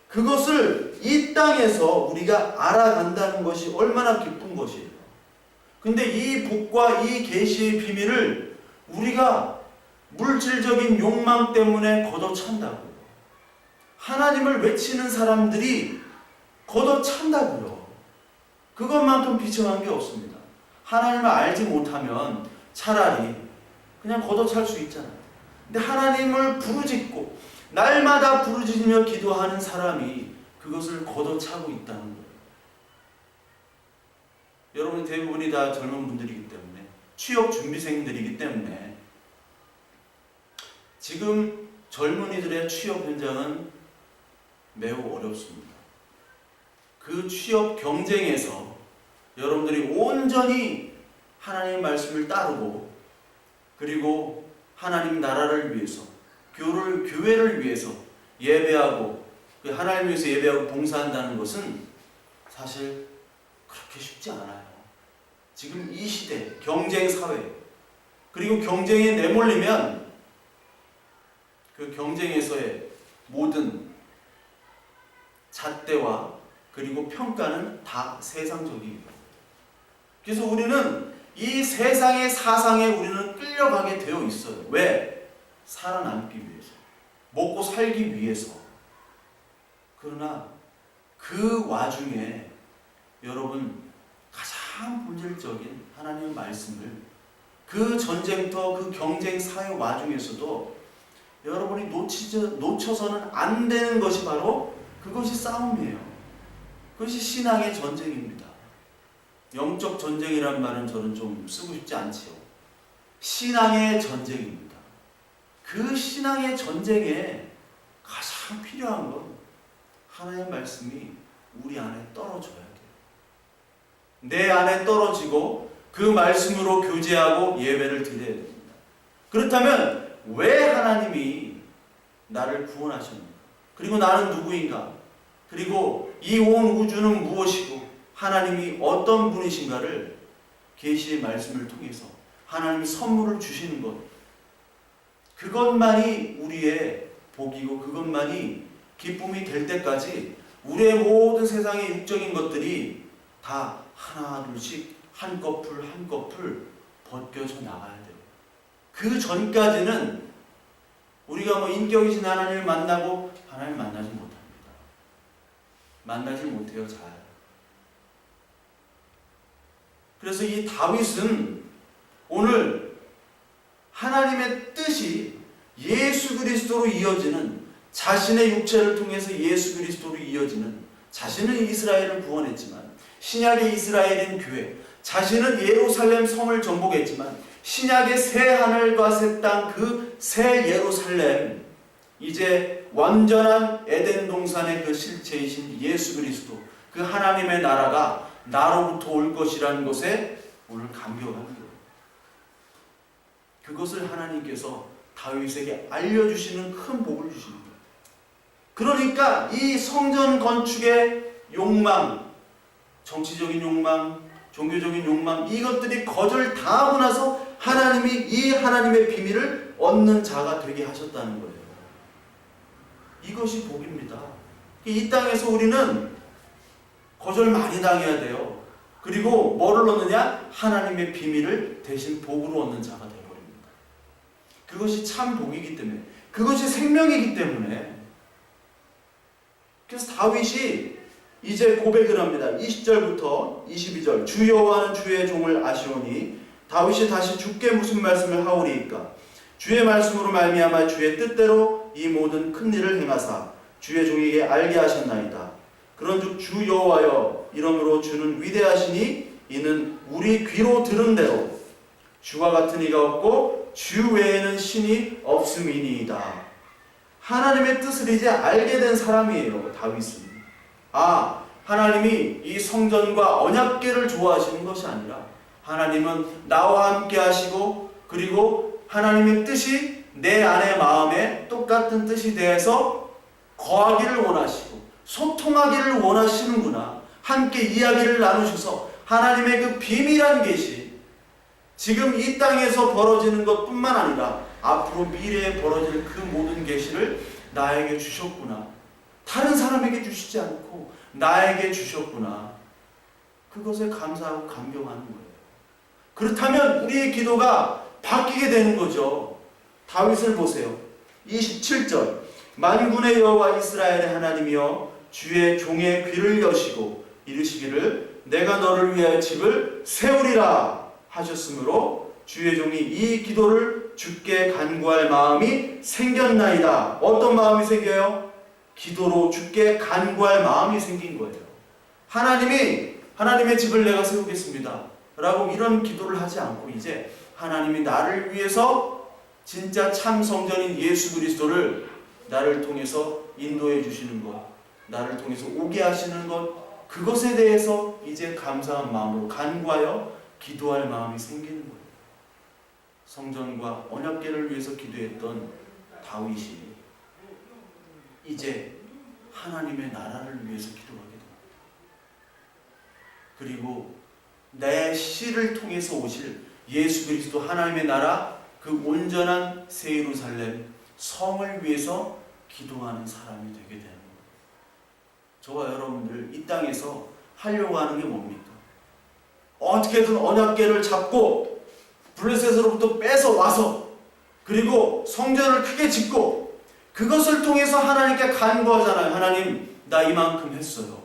Speaker 1: 그것을 이 땅에서 우리가 알아간다는 것이 얼마나 기쁜 것이에요. 근데 이 복과 이 계시의 비밀을 우리가 물질적인 욕망 때문에 걷어찬다고요. 하나님을 외치는 사람들이 걷어찬다고요. 그것만큼 비참한 게 없습니다. 하나님을 알지 못하면 차라리 그냥 걷어찰 수 있잖아요. 근데 하나님을 부르짖고 날마다 부르짖으며 기도하는 사람이 그것을 걷어차고 있다는 거예요. 여러분 대부분이 다 젊은 분들이기 때문에, 취업 준비생들이기 때문에 지금 젊은이들의 취업 현장은 매우 어렵습니다. 그 취업 경쟁에서 여러분들이 온전히 하나님의 말씀을 따르고 그리고 하나님 나라를 위해서 교회를 위해서 예배하고 하나님 위해서 예배하고 봉사한다는 것은 사실 그렇게 쉽지 않아요. 지금 이 시대 경쟁 사회, 그리고 경쟁에 내몰리면 그 경쟁에서의 모든 잣대와 그리고 평가는 다 세상적이에요. 그래서 우리는 이 세상의 사상에 우리는 끌려가게 되어 있어요. 왜? 살아남기 위해서, 먹고 살기 위해서. 그러나 그 와중에 여러분 가장 본질적인 하나님의 말씀을, 그 전쟁터, 그 경쟁 사회 와중에서도 여러분이 놓쳐서는 안 되는 것이 바로 그것이 싸움이에요. 그것이 신앙의 전쟁입니다. 영적 전쟁이란 말은 저는 좀 쓰고 싶지 않지요. 신앙의 전쟁입니다. 그 신앙의 전쟁에 가장 필요한 건 하나님의 말씀이 우리 안에 떨어져야 돼요. 내 안에 떨어지고 그 말씀으로 교제하고 예배를 드려야 됩니다. 그렇다면 왜 하나님이 나를 구원하셨는가? 그리고 나는 누구인가? 그리고 이 온 우주는 무엇이고 하나님이 어떤 분이신가를 계시의 말씀을 통해서 하나님이 선물을 주시는 것, 그것만이 우리의 복이고 그것만이 기쁨이 될 때까지 우리의 모든 세상의 육적인 것들이 다 하나 둘씩 한꺼풀 한꺼풀 벗겨져 나가야 돼요. 그 전까지는 우리가 뭐 인격이신 하나님을 만나고 하나님 만나지 못합니다. 만나지 못해요. 잘. 그래서 이 다윗은 오늘 하나님의 뜻이 예수 그리스도로 이어지는, 자신의 육체를 통해서 예수 그리스도로 이어지는, 자신은 이스라엘을 구원했지만 신약의 이스라엘인 교회, 자신은 예루살렘 성을 정복했지만 신약의 새 하늘과 새 땅, 그 새 예루살렘, 이제 완전한 에덴 동산의 그 실체이신 예수 그리스도, 그 하나님의 나라가 나로부터 올 것이라는 것에 오늘 감격하는 거예요. 그것을 하나님께서 다윗에게 알려주시는 큰 복을 주시는 거예요. 그러니까 이 성전 건축의 욕망, 정치적인 욕망, 종교적인 욕망, 이것들이 거절 다 하고 나서 하나님이 이 하나님의 비밀을 얻는 자가 되게 하셨다는 거예요. 이것이 복입니다. 이 땅에서 우리는 거절 많이 당해야 돼요. 그리고 뭐를 얻느냐? 하나님의 비밀을 대신 복으로 얻는 자가 되어버립니다. 그것이 참 복이기 때문에, 그것이 생명이기 때문에. 그래서 다윗이 이제 고백을 합니다. 20절부터 22절. 주 여호와는 주의 종을 아시오니 다윗이 다시 주께 무슨 말씀을 하오리이까? 주의 말씀으로 말미암아 주의 뜻대로 이 모든 큰 일을 행하사 주의 종에게 알게 하셨나이다. 그런즉 주 여호와여, 이러므로 주는 위대하시니 이는 우리 귀로 들은 대로 주와 같은 이가 없고 주 외에는 신이 없음이니이다. 하나님의 뜻을 이제 알게 된 사람이에요, 다윗은. 하나님이 이 성전과 언약궤를 좋아하시는 것이 아니라 하나님은 나와 함께 하시고, 그리고 하나님의 뜻이 내 안의 마음에 똑같은 뜻이 되어서 거하기를 원하시고 소통하기를 원하시는구나. 함께 이야기를 나누셔서 하나님의 그 비밀한 계시, 지금 이 땅에서 벌어지는 것뿐만 아니라 앞으로 미래에 벌어질 그 모든 계시를 나에게 주셨구나. 다른 사람에게 주시지 않고 나에게 주셨구나. 그것에 감사하고 감격하는 거예요. 그렇다면 우리의 기도가 바뀌게 되는 거죠. 다윗을 보세요. 27절. 만군의 여호와 이스라엘의 하나님이여, 주의 종의 귀를 여시고 이르시기를 내가 너를 위하여 집을 세우리라 하셨으므로 주의 종이 이 기도를 주께 간구할 마음이 생겼나이다. 어떤 마음이 생겨요? 기도로 주께 간구할 마음이 생긴 거예요. 하나님의 집을 내가 세우겠습니다 라고 이런 기도를 하지 않고, 이제 하나님이 나를 위해서 진짜 참 성전인 예수 그리스도를 나를 통해서 인도해 주시는 것, 나를 통해서 오게 하시는 것, 그것에 대해서 이제 감사한 마음으로 간구하여 기도할 마음이 생기는 거예요. 성전과 언약궤를 위해서 기도했던 다윗이 이제 하나님의 나라를 위해서 기도하게 됩니다. 그리고 내 씨를 통해서 오실 예수 그리스도 하나님의 나라, 그 온전한 새 예루살렘 성을 위해서 기도하는 사람이 되게 되는 거예요. 저와 여러분들 이 땅에서 하려고 하는 게 뭡니까? 어떻게든 언약궤를 잡고 블레셋으로부터 뺏어 와서, 그리고 성전을 크게 짓고 그것을 통해서 하나님께 간구하잖아요. 하나님, 나 이만큼 했어요.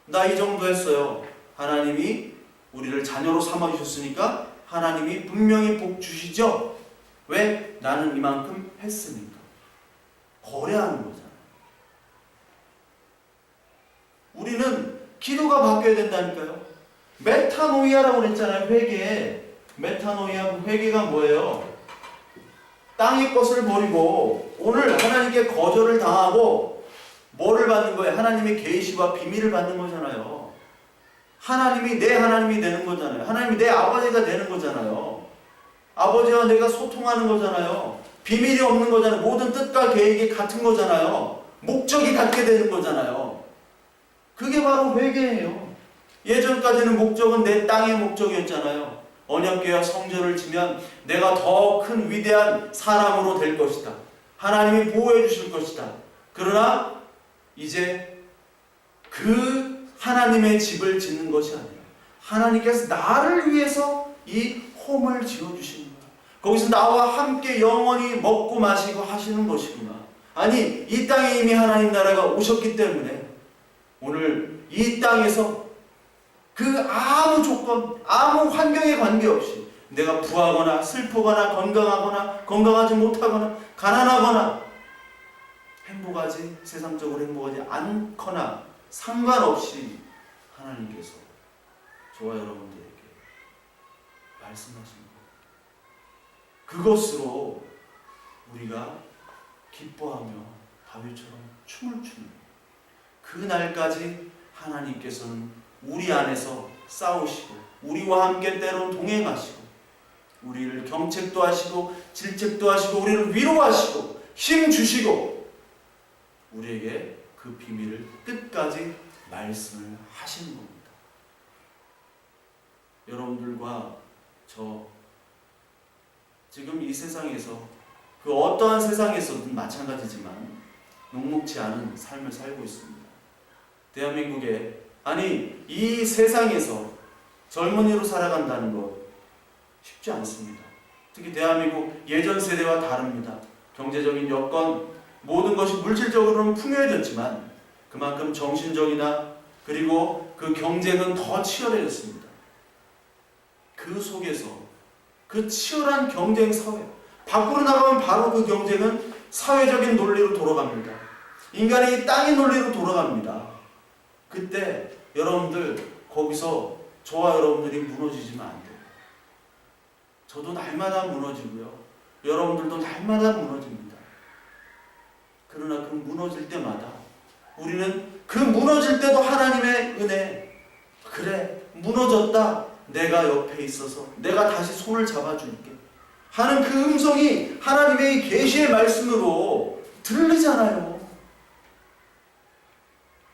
Speaker 1: 나 이 정도 했어요. 하나님이 우리를 자녀로 삼아주셨으니까 하나님이 분명히 복 주시죠? 왜? 나는 이만큼 했으니까. 거래하는 거잖아요. 우리는 기도가 바뀌어야 된다니까요. 메타노이아라고 그랬잖아요. 회개. 메타노이아, 회개가 뭐예요? 땅의 것을 버리고 오늘 하나님께 거절을 당하고 뭐를 받는 거예요? 하나님의 계시와 비밀을 받는 거잖아요. 하나님이 내 하나님이 되는 거잖아요. 하나님이 내 아버지가 되는 거잖아요. 아버지와 내가 소통하는 거잖아요. 비밀이 없는 거잖아요. 모든 뜻과 계획이 같은 거잖아요. 목적이 같게 되는 거잖아요. 그게 바로 회개예요. 예전까지는 목적은 내 땅의 목적이었잖아요. 언약궤와 성전을 지면 내가 더 큰 위대한 사람으로 될 것이다. 하나님이 보호해 주실 것이다. 그러나 이제 그 하나님의 집을 짓는 것이 아니라 하나님께서 나를 위해서 이 홈을 지어주시는 거야. 거기서 나와 함께 영원히 먹고 마시고 하시는 것이구나. 아니, 이 땅에 이미 하나님 나라가 오셨기 때문에 오늘 이 땅에서 그 아무 조건, 아무 환경에 관계없이 내가 부하거나 슬프거나 건강하거나 건강하지 못하거나 가난하거나 행복하지 세상적으로 행복하지 않거나 상관없이 하나님께서 저와 여러분들에게 말씀하신 것, 그것으로 우리가 기뻐하며 다윗처럼 춤을 추는 그날까지 하나님께서는 우리 안에서 싸우시고 우리와 함께 때론 동행하시고 우리를 경책도 하시고 질책도 하시고 우리를 위로하시고 힘 주시고 우리에게 그 비밀을 끝까지 말씀을 하시는 겁니다. 여러분들과 저 지금 이 세상에서 그 어떠한 세상에서든 마찬가지지만 녹록지 않은 삶을 살고 있습니다. 대한민국에 아니 이 세상에서 젊은이로 살아간다는 것 쉽지 않습니다. 특히 대한민국 예전 세대와 다릅니다. 경제적인 여건 모든 것이 물질적으로는 풍요해졌지만 그만큼 정신적이나 그리고 그 경쟁은 더 치열해졌습니다. 그 속에서 그 치열한 경쟁 사회 밖으로 나가면 바로 그 경쟁은 사회적인 논리로 돌아갑니다. 인간의 이 땅의 논리로 돌아갑니다. 그때 여러분들 거기서 저와 여러분들이 무너지지만 안 돼요. 저도 날마다 무너지고요. 여러분들도 날마다 무너집니다. 그러나 그 무너질 때마다 우리는 그 무너질 때도 하나님의 은혜, 그래 무너졌다, 내가 옆에 있어서 내가 다시 손을 잡아줄게 하는 그 음성이 하나님의 이 계시의 말씀으로 들리잖아요.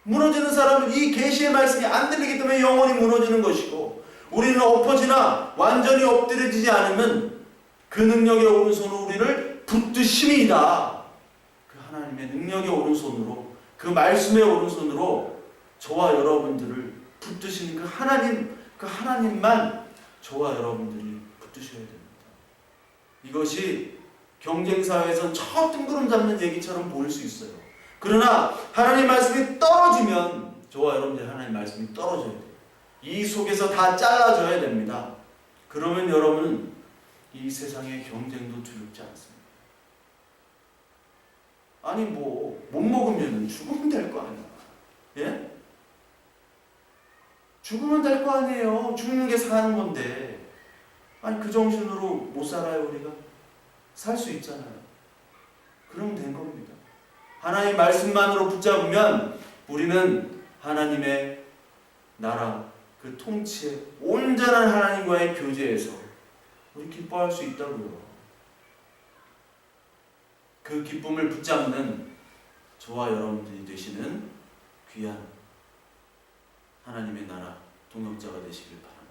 Speaker 1: 무너지는 사람은 이 계시의 말씀이 안 들리기 때문에 영원히 무너지는 것이고, 우리는 엎어지나 완전히 엎드려지지 않으면 그 능력의 오른손으로 우리를 붙드심이다. 그 하나님의 능력의 오른손으로, 그 말씀의 오른손으로 저와 여러분들을 붙드시는 그 하나님, 그 하나님만 저와 여러분들이 붙드셔야 됩니다. 이것이 경쟁사회에선 저 뜬구름 잡는 얘기처럼 보일 수 있어요. 그러나 하나님 말씀이 떨어지면 저와 여러분들 하나님 말씀이 떨어져야 돼요. 이 속에서 다 잘라져야 됩니다. 그러면 여러분은 이 세상의 경쟁도 두렵지 않습니다. 아니 못 먹으면 죽으면 될 거 아니야. 예? 죽으면 될 거 아니에요. 죽는 게 사는 건데. 아니 그 정신으로 못 살아요. 우리가 살 수 있잖아요. 그러면 된 겁니다. 하나님 말씀만으로 붙잡으면 우리는 하나님의 나라, 그 통치의 온전한 하나님과의 교제에서 우리 기뻐할 수 있다고요. 그 기쁨을 붙잡는 저와 여러분들이 되시는 귀한 하나님의 나라 동역자가 되시길 바랍니다.